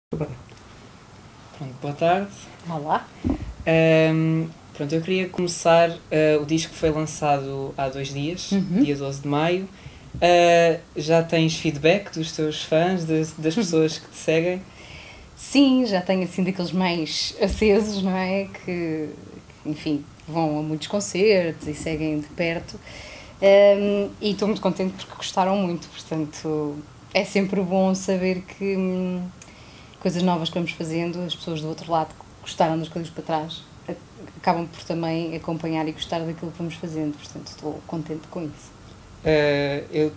Pronto, boa tarde. Olá. Pronto, eu queria começar. O disco foi lançado há 2 dias, dia 12 de maio. Já tens feedback dos teus fãs, das pessoas que te seguem? Sim, já tenho assim daqueles mais acesos, não é? Que enfim, vão a muitos concertos e seguem de perto. E estou muito contente porque gostaram muito, portanto é sempre bom saber que coisas novas que vamos fazendo, as pessoas do outro lado que gostaram das coisas para trás acabam por também acompanhar e gostar daquilo que vamos fazendo, portanto estou contente com isso. Eu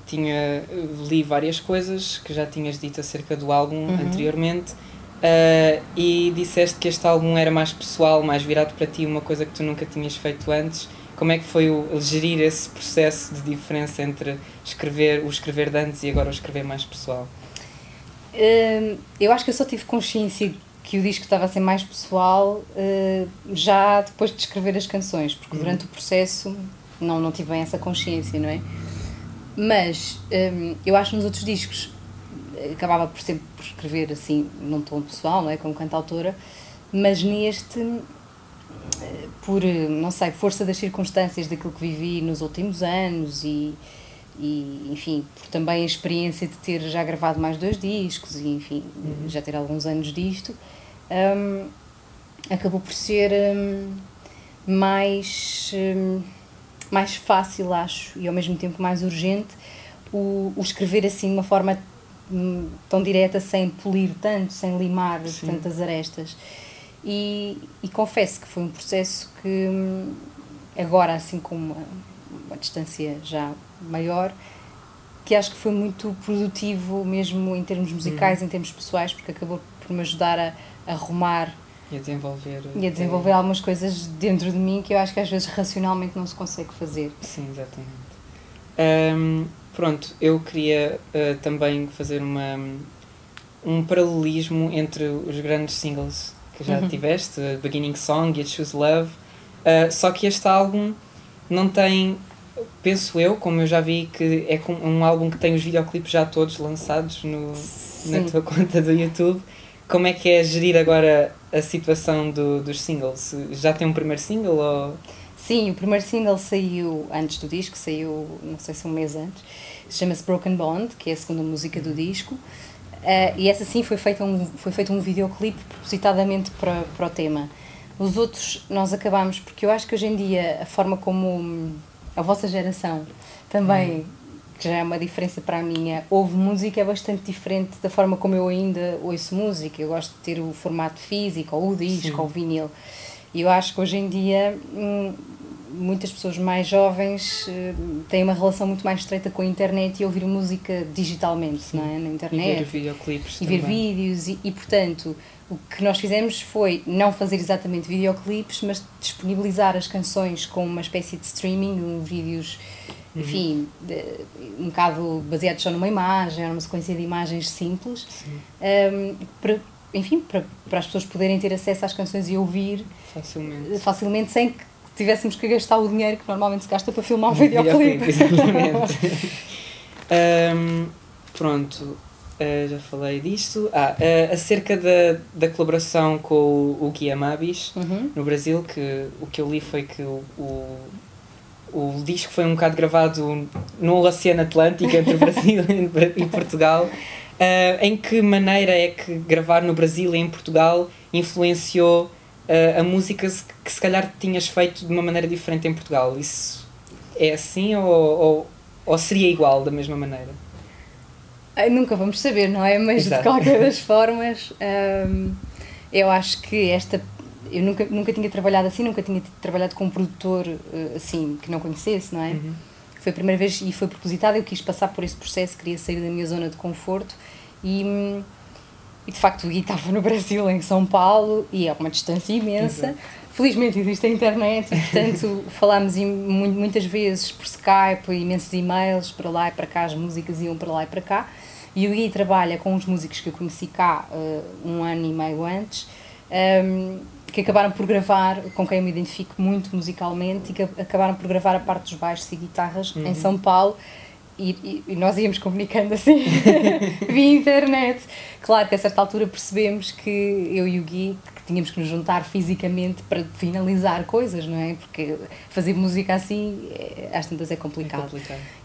li várias coisas que já tinhas dito acerca do álbum anteriormente, e disseste que este álbum era mais pessoal, mais virado para ti, uma coisa que tu nunca tinhas feito antes. Como é que foi gerir esse processo de diferença entre o escrever de antes e agora o escrever mais pessoal? Eu acho que eu só tive consciência que o disco estava a ser mais pessoal já depois de escrever as canções, porque durante o processo não tive bem essa consciência, não é? Mas eu acho que nos outros discos acabava por sempre por escrever assim num tom pessoal, não é? Como cantautora, mas neste, por, não sei, força das circunstâncias daquilo que vivi nos últimos anos e enfim, por também a experiência de ter já gravado mais 2 discos e enfim, já ter alguns anos disto, acabou por ser mais fácil, acho, e ao mesmo tempo mais urgente o escrever assim de uma forma tão direta, sem polir tanto, sem limar tantas arestas. E confesso que foi um processo que agora, assim com uma distância já maior, que acho que foi muito produtivo mesmo em termos musicais, em termos pessoais, porque acabou por me ajudar a arrumar e a desenvolver algumas coisas dentro de mim que eu acho que às vezes racionalmente não se consegue fazer. Sim, exatamente. Pronto, eu queria também fazer um paralelismo entre os grandes singles que já tiveste, a Beginning Song e a Choose Love, só que este álbum não tem, penso eu, como eu já vi, que é um álbum que tem os videoclipes já todos lançados na tua conta do YouTube. Como é que é gerir agora a situação dos singles? Já tem um primeiro single? Ou... Sim, o primeiro single saiu antes do disco, saiu, não sei se um mês antes, chama-se Broken Bond, que é a segunda música do disco, e essa sim foi feito um videoclipe propositadamente para o tema. Os outros nós acabámos, porque eu acho que hoje em dia a forma como a vossa geração também, que já é uma diferença para a minha, ouve música é bastante diferente da forma como eu ainda ouço música. Eu gosto de ter o formato físico, ou o disco, ou o vinil. E eu acho que hoje em dia muitas pessoas mais jovens têm uma relação muito mais estreita com a internet e ouvir música digitalmente, não é? Na internet. E ver videoclipes e ver vídeos e portanto, o que nós fizemos foi não fazer exatamente videoclipes, mas disponibilizar as canções com uma espécie de streaming, vídeos, enfim, um bocado baseados só numa imagem, numa sequência de imagens simples, para as pessoas poderem ter acesso às canções e ouvir facilmente sem que tivéssemos que gastar o dinheiro que normalmente se gasta para filmar um videoclipe. Exatamente. Pronto, já falei disto. Acerca da colaboração com o Gui Amabis no Brasil, que o que eu li foi que o disco foi um bocado gravado no Oceano Atlântico entre o Brasil e Portugal. Em que maneira é que gravar no Brasil e em Portugal influenciou a música que se calhar tinhas feito de uma maneira diferente em Portugal? Isso é assim ou seria igual da mesma maneira? Nunca vamos saber, não é? Mas de qualquer das formas, eu acho que eu nunca tinha trabalhado assim, nunca tinha trabalhado com um produtor assim, que não conhecesse, não é? Foi a primeira vez e foi propositado, eu quis passar por esse processo, queria sair da minha zona de conforto e de facto o Gui estava no Brasil, em São Paulo, e é uma distância imensa. Felizmente existe a internet e portanto falámos muitas vezes por Skype, imensos e-mails para lá e para cá, as músicas iam para lá e para cá, e o Gui trabalha com uns músicos que eu conheci cá 1 ano e meio antes, que acabaram por gravar, com quem eu me identifico muito musicalmente, e que acabaram por gravar a parte dos baixos e guitarras em São Paulo, e nós íamos comunicando assim, via internet. Claro que a certa altura percebemos que eu e o Gui que tínhamos que nos juntar fisicamente para finalizar coisas, não é? Porque fazer música assim, às tantas é complicado.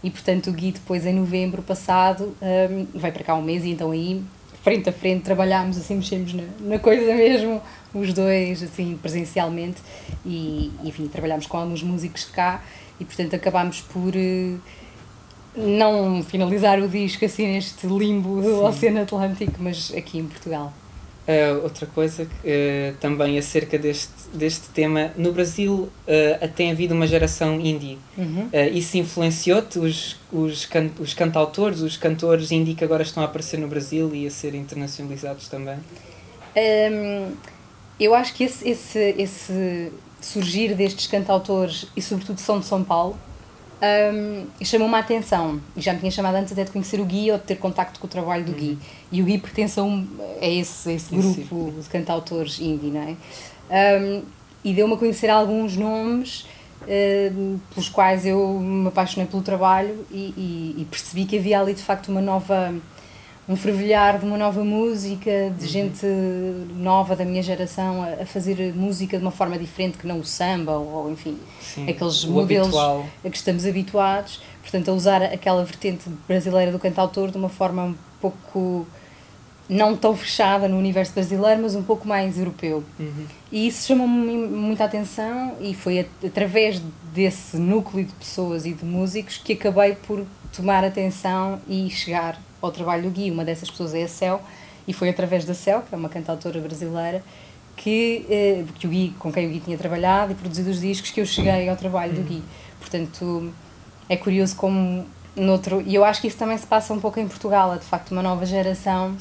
E portanto o Gui depois em novembro passado veio para cá um mês e então aí, frente a frente, trabalhámos assim, mexemos na coisa mesmo, os dois, assim, presencialmente e enfim, trabalhámos com alguns músicos de cá e portanto acabámos por não finalizar o disco assim neste limbo do Oceano Atlântico, mas aqui em Portugal. Outra coisa também acerca deste tema, no Brasil tem havido uma geração indie. Isso influenciou-te, os cantautores, os cantores indie que agora estão a aparecer no Brasil e a ser internacionalizados também? Eu acho que esse surgir destes cantautores, e sobretudo são de São Paulo, chamou-me a atenção. Já me tinha chamado antes até de conhecer o Gui ou de ter contacto com o trabalho do Gui. E o Gui pertence a esse grupo de cantautores indie, não é? E deu-me a conhecer alguns nomes pelos quais eu me apaixonei pelo trabalho e percebi que havia ali de facto um fervilhar de uma nova música, de gente nova da minha geração a fazer música de uma forma diferente que não o samba ou enfim, aqueles modelos habitual a que estamos habituados, portanto a usar aquela vertente brasileira do cantautor de uma forma um pouco não tão fechada no universo brasileiro, mas um pouco mais europeu. E isso chamou-me muita atenção e foi através desse núcleo de pessoas e de músicos que acabei por tomar atenção e chegar ao trabalho do Gui. Uma dessas pessoas é a Céu, e foi através da Céu, que é uma cantautora brasileira, com quem o Gui tinha trabalhado e produzido os discos, que eu cheguei ao trabalho do Gui. Portanto, é curioso como e eu acho que isso também se passa um pouco em Portugal, é de facto uma nova geração,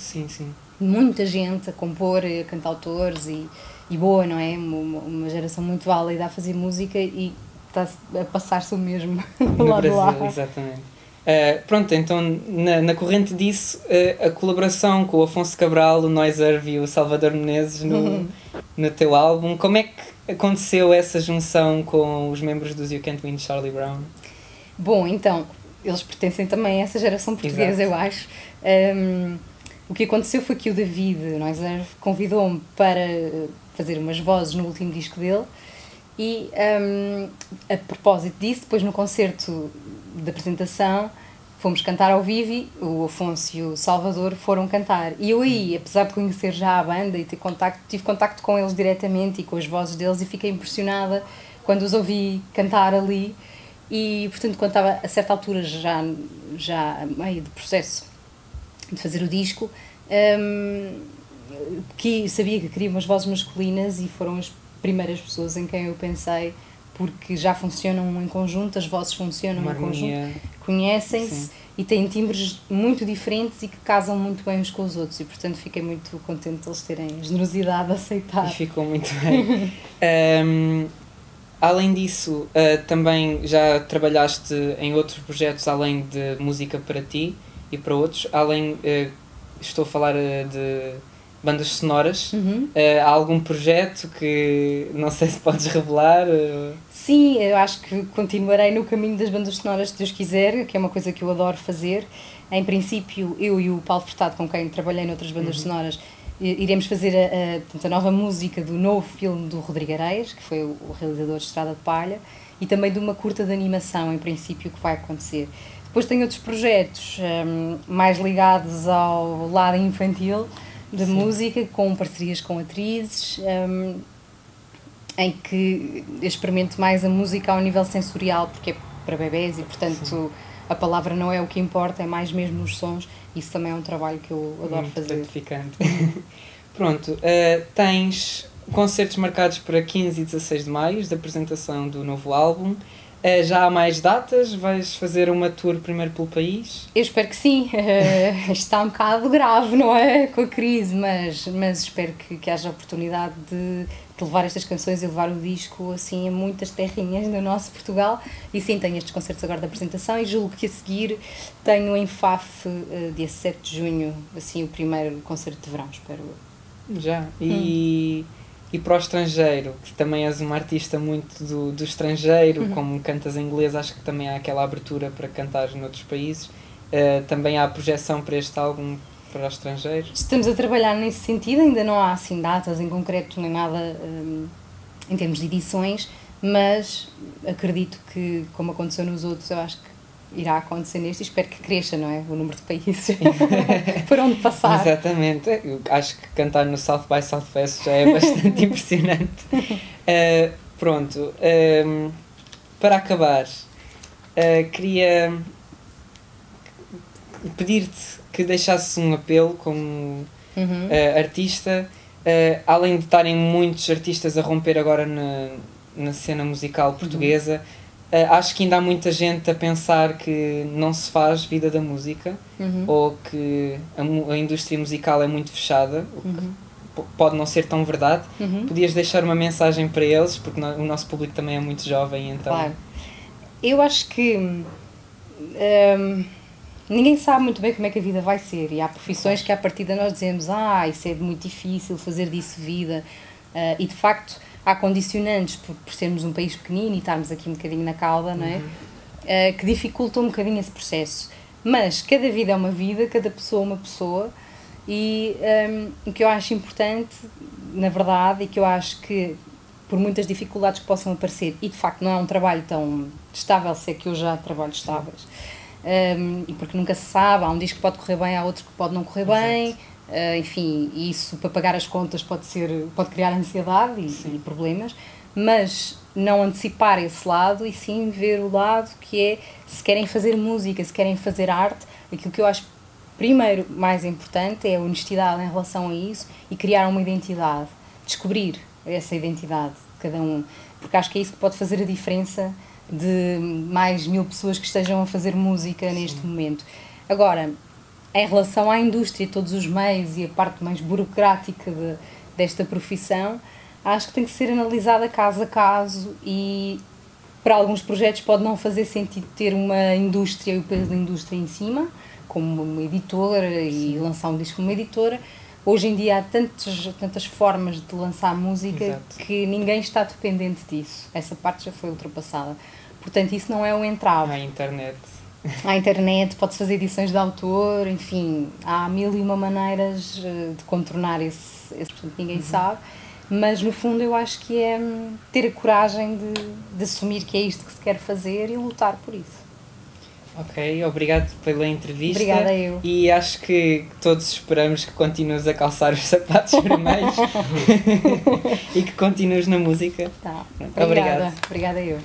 muita gente a compor, cantautores e boa, não é? Uma geração muito válida a fazer música e está a passar-se o mesmo no Brasil, lá. Exatamente. Pronto, então na corrente disso, a colaboração com o Afonso Cabral, o Noiserve e o Salvador Menezes no teu álbum, como é que aconteceu essa junção com os membros dos You Can't Win Charlie Brown? Bom, então, eles pertencem também a essa geração portuguesa, eu acho. O que aconteceu foi que o David Noiserve convidou-me para fazer umas vozes no último disco dele e a propósito disso, depois no concerto de apresentação fomos cantar ao vivo e o Afonso e o Salvador foram cantar e eu aí, apesar de conhecer já a banda e tive contacto com eles diretamente e com as vozes deles e fiquei impressionada quando os ouvi cantar ali e portanto quando estava a certa altura já meio de processo de fazer o disco que sabia que queria umas vozes masculinas e foram as primeiras pessoas em quem eu pensei, porque já funcionam em conjunto, as vozes funcionam em conjunto, conhecem-se e têm timbres muito diferentes e que casam muito bem uns com os outros e portanto fiquei muito contente de eles terem a generosidade de aceitar. E ficou muito bem. Além disso, também já trabalhaste em outros projetos além de música para ti e para outros, estou a falar de bandas sonoras. Há algum projeto que não sei se podes revelar? Sim, eu acho que continuarei no caminho das bandas sonoras se Deus quiser, que é uma coisa que eu adoro fazer. Em princípio, eu e o Paulo Furtado, com quem trabalhei noutras bandas sonoras, iremos fazer a nova música do novo filme do Rodrigo Areias, que foi o realizador de Estrada de Palha, e também de uma curta de animação, em princípio, que vai acontecer. Depois tenho outros projetos mais ligados ao lado infantil da música, com parcerias com atrizes, em que eu experimento mais a música ao nível sensorial, porque é para bebés e, portanto, a palavra não é o que importa, é mais mesmo os sons. Isso também é um trabalho que eu adoro muito fazer. gratificante. Pronto, tens concertos marcados para 15 e 16 de maio, da apresentação do novo álbum. Já há mais datas? Vais fazer uma tour primeiro pelo país? Eu espero que sim. Está um bocado grave, não é? Com a crise, mas espero que haja oportunidade de levar estas canções e levar o disco assim a muitas terrinhas do nosso Portugal. E sim, tenho estes concertos agora de apresentação e julgo que a seguir tenho em Faf, dia 7 de junho, assim, o primeiro concerto de verão, espero eu. Já. E E para o estrangeiro, que também és uma artista muito do estrangeiro, como cantas em inglês, acho que também há aquela abertura para cantar noutros países. Também há projeção para este álbum para o estrangeiro? Estamos a trabalhar nesse sentido, ainda não há assim datas em concreto nem nada em termos de edições, mas acredito que, como aconteceu nos outros, eu acho que irá acontecer neste e espero que cresça, não é? O número de países por onde passar. Exatamente. Eu acho que cantar no South by Southwest já é bastante impressionante. Pronto. Para acabar, queria pedir-te que deixasse um apelo como artista, além de estarem muitos artistas a romper agora na cena musical portuguesa. Acho que ainda há muita gente a pensar que não se faz vida da música ou que a indústria musical é muito fechada, o que pode não ser tão verdade. Podias deixar uma mensagem para eles, porque o nosso público também é muito jovem, então... Claro. Eu acho que ninguém sabe muito bem como é que a vida vai ser, e há profissões que à partida nós dizemos isso é muito difícil fazer disso vida, e de facto há condicionantes por sermos um país pequenino e estarmos aqui um bocadinho na cauda, não é? Que dificultam um bocadinho esse processo. Mas cada vida é uma vida, cada pessoa é uma pessoa, e o que eu acho importante, na verdade, e que eu acho que por muitas dificuldades que possam aparecer, e de facto não é um trabalho tão estável, se é que eu já trabalho estáveis, porque nunca se sabe, há um disco que pode correr bem, há outro que pode não correr bem. Enfim, isso para pagar as contas pode criar ansiedade e problemas, mas não antecipar esse lado e sim ver o lado que é, se querem fazer música, se querem fazer arte, aquilo que eu acho primeiro mais importante é a honestidade em relação a isso e criar uma identidade, descobrir essa identidade de cada um, porque acho que é isso que pode fazer a diferença de mais 1000 pessoas que estejam a fazer música neste momento. Agora, em relação à indústria, todos os meios e a parte mais burocrática desta profissão, acho que tem que ser analisada caso a caso, e para alguns projetos pode não fazer sentido ter uma indústria e o peso da indústria em cima, como uma editora e lançar um disco como uma editora. Hoje em dia há tantas formas de lançar música que ninguém está dependente disso. Essa parte já foi ultrapassada. Portanto, isso não é um entrave. À internet, pode-se fazer edições de autor, enfim, há 1001 maneiras de contornar esse portanto, ninguém sabe, mas no fundo eu acho que é ter a coragem de assumir que é isto que se quer fazer e lutar por isso. Ok, obrigado pela entrevista. Obrigada eu. E acho que todos esperamos que continues a calçar os sapatos vermelhos e que continues na música. Tá. Obrigado. Obrigada eu.